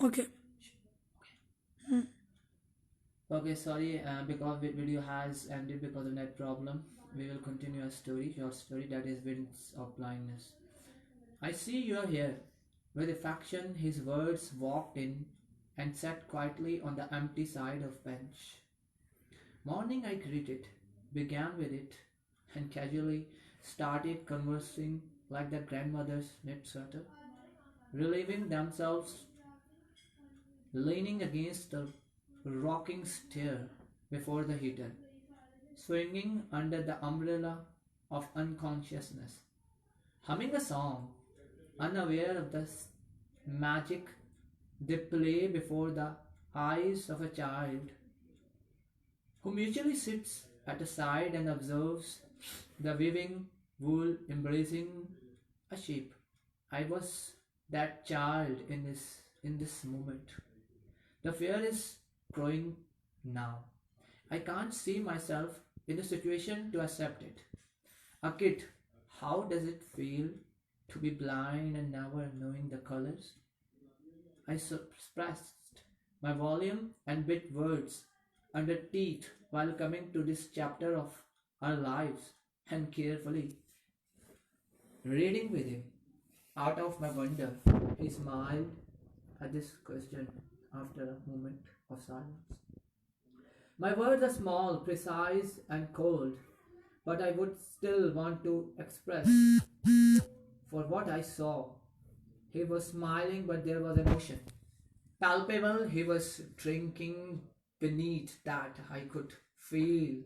Okay. Okay, sorry, because the video has ended because of net problem. We will continue a story, short story that is Winds of Blindness. I see you are here. With affection, his words walked in and sat quietly on the empty side of bench. Morning I greeted, began with it, and casually started conversing like the grandmother's knit sweater, relieving themselves, leaning against the rocking stair before the heater, swinging under the umbrella of unconsciousness, humming a song, unaware of the magic they play before the eyes of a child who usually sits at a side and observes the weaving wool embracing a sheep. I was that child in this moment. The fear is growing now. I can't see myself in the situation to accept it. A kid, how does it feel to be blind and never knowing the colors? I suppressed my volume and bit words under teeth while coming to this chapter of our lives and carefully reading with him. Out of my wonder, he smiled at this question after a moment of silence. My words are small, precise, and cold, but I would still want to express for what I saw. He was smiling, but there was emotion. Palpable, he was drinking beneath that I could feel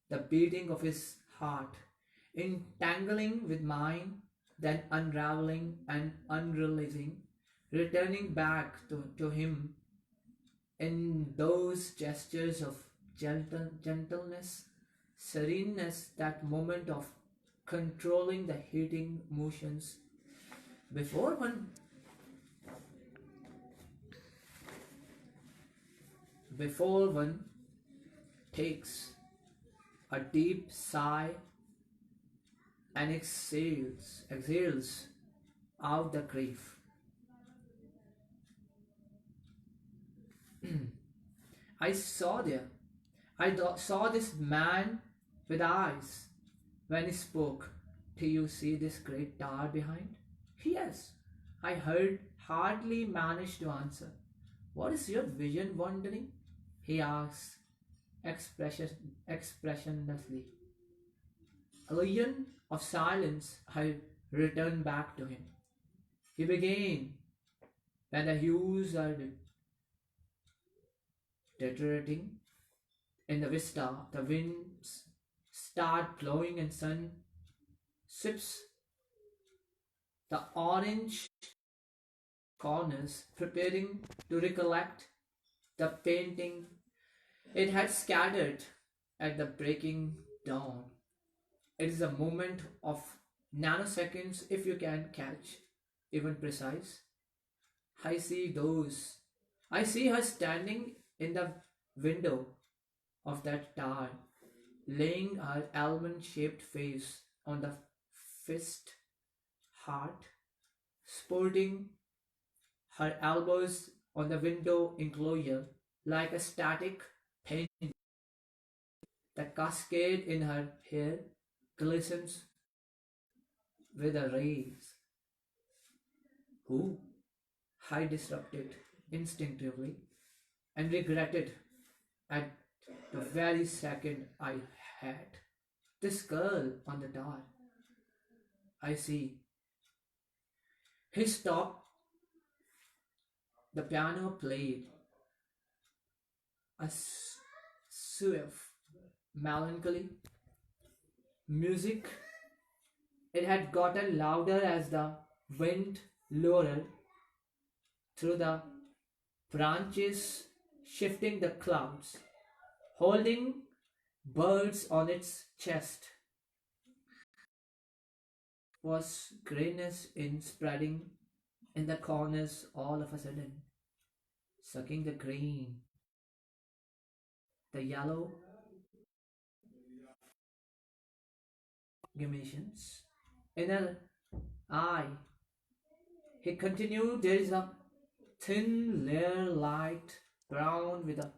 the beating of his heart, entangling with mine, then unraveling and unreleasing, returning back to him in those gestures of gentleness, sereneness, that moment of controlling the heating motions before one before one takes a deep sigh and exhales out the grief. I saw there. Saw this man with eyes when he spoke. Do you see this great tower behind? Yes, I heard, hardly managed to answer. What is your vision wandering? He asked expression, expressionlessly. A legion of silence I returned back to him. He began when the hues are deteriorating in the vista, the winds start blowing and sun sips the orange corners, preparing to recollect the painting it had scattered at the breaking dawn. It is a moment of nanoseconds if you can catch, even precise. I see those. I see her standing in the window of that tower, laying her almond shaped face on the fist heart, sporting her elbows on the window enclosure like a static painting. The cascade in her hair glistens with the rays. Who? I disrupted instinctively and regretted at the very second I had. This girl on the door. I see. He stopped. The piano played a suave, melancholy music. It had gotten louder as the wind lowered through the branches, shifting the clouds, holding birds on its chest. Was grayness in spreading in the corners all of a sudden, sucking the green, the yellow gamations. In her eye, he continued, there is a thin layer light brown with a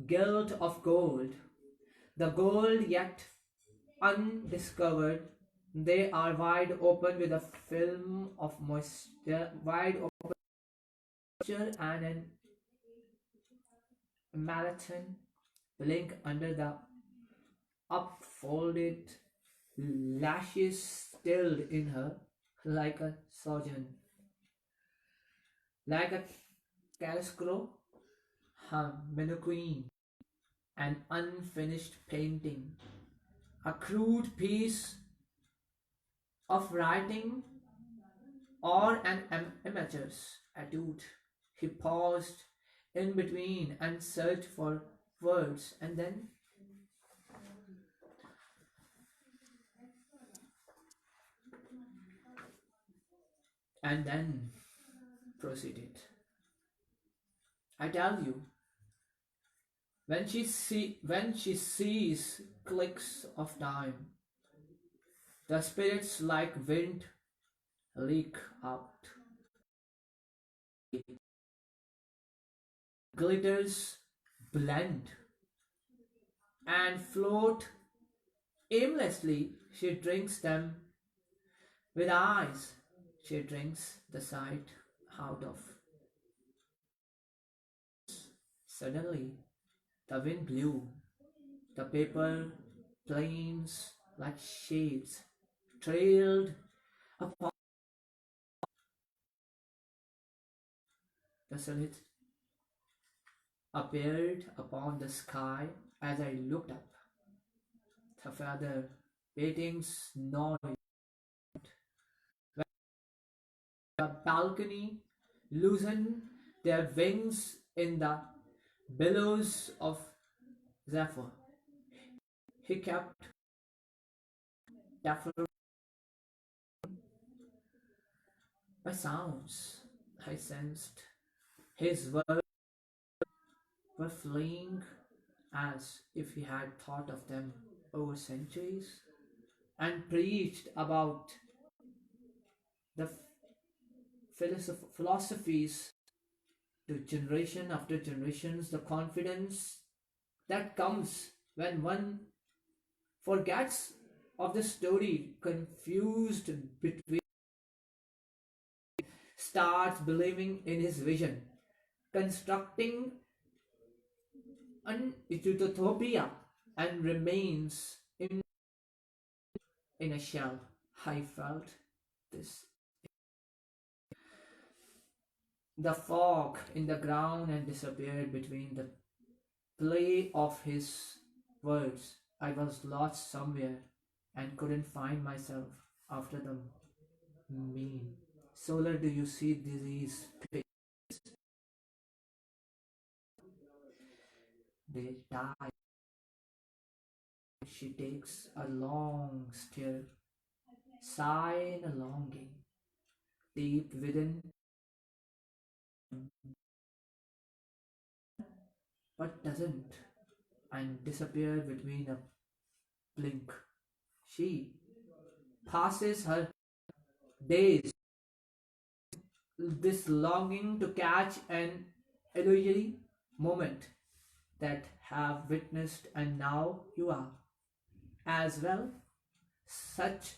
gilt of gold. The gold yet undiscovered. They are wide open with a film of moisture, wide moisture and an marathon blink under the upfolded lashes stilled in her like a sojourn, like a chiaroscuro, queen, an unfinished painting, a crude piece of writing, or an amateur's etude. He paused in between and searched for words, and then proceeded. I tell you, when she sees clicks of time, the spirits like wind leak out, glitters blend and float aimlessly. She drinks them with eyes. She drinks the sight out of. Suddenly, the wind blew. The paper planes like shades trailed upon the silhouette appeared upon the sky as I looked up. The feather paintings noise. The balcony loosened their wings in the billows of zephyr. He kept deferring by sounds. I sensed his words were fleeing as if he had thought of them over centuries and preached about the philosophies to generation after generations, the confidence that comes when one forgets of the story, confused between, starts believing in his vision, constructing an utopia, and remains in a shell. I felt this. The fog in the ground and disappeared between the play of his words. I was lost somewhere and couldn't find myself after the mean. Solar, do you see these? They die. She takes a long stare, sigh in a longing, deep within, but doesn't, and disappear between a blink. She passes her days this longing to catch an illusory moment that have witnessed, and now you are as well. Such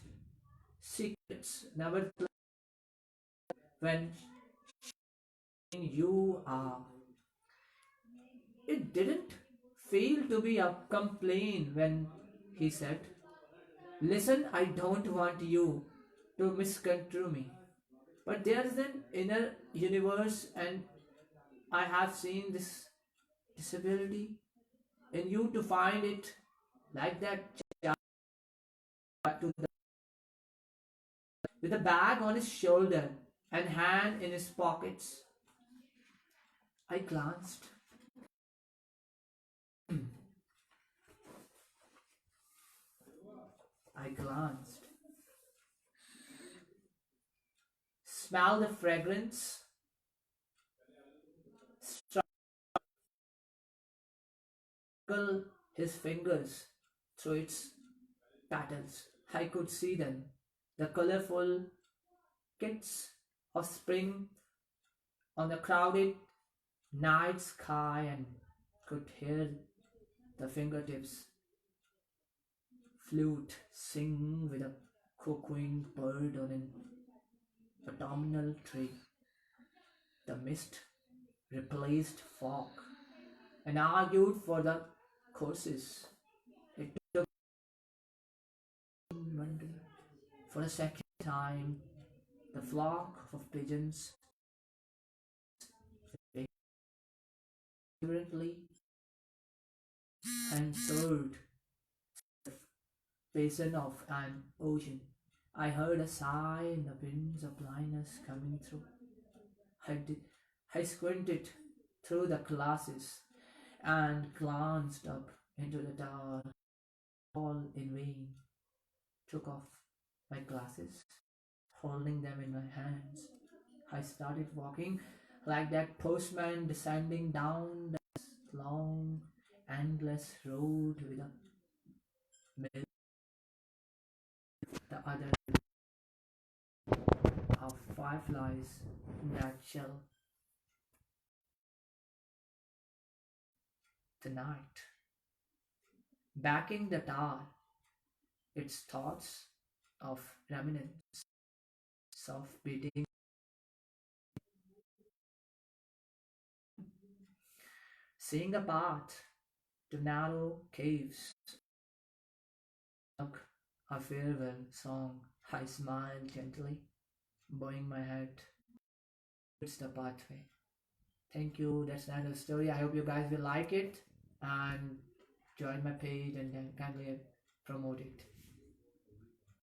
secrets never play when you are. It didn't feel to be a complaint when he said, listen, I don't want you to misconstrue me. But there's an inner universe, and I have seen this disability in you to find it like that to the, with a bag on his shoulder and hand in his pockets. I glanced. I glanced. Smell the fragrance. Struggle his fingers through its petals. I could see them. The colorful kits of spring on the crowded night sky and could hear the fingertips flute sing with a cooing bird on an autumnal tree. The mist replaced fog and argued for the courses. It took wondering. For a second time, the flock of pigeons vibrantly and soared the basin of an ocean. I heard a sigh in the winds of blindness coming through. I, did, I squinted through the glasses and glanced up into the dark, all in vain. Took off my glasses, holding them in my hands. I started walking like that postman descending down the long, endless road with a mill. The other of fireflies in that shell tonight. Backing the tower, its thoughts of remnants, soft beating, seeing a path to narrow caves, a farewell song. I smiled gently, bowing my head. It's the pathway. Thank you. That's the end of the story. I hope you guys will like it and join my page and then kindly promote it.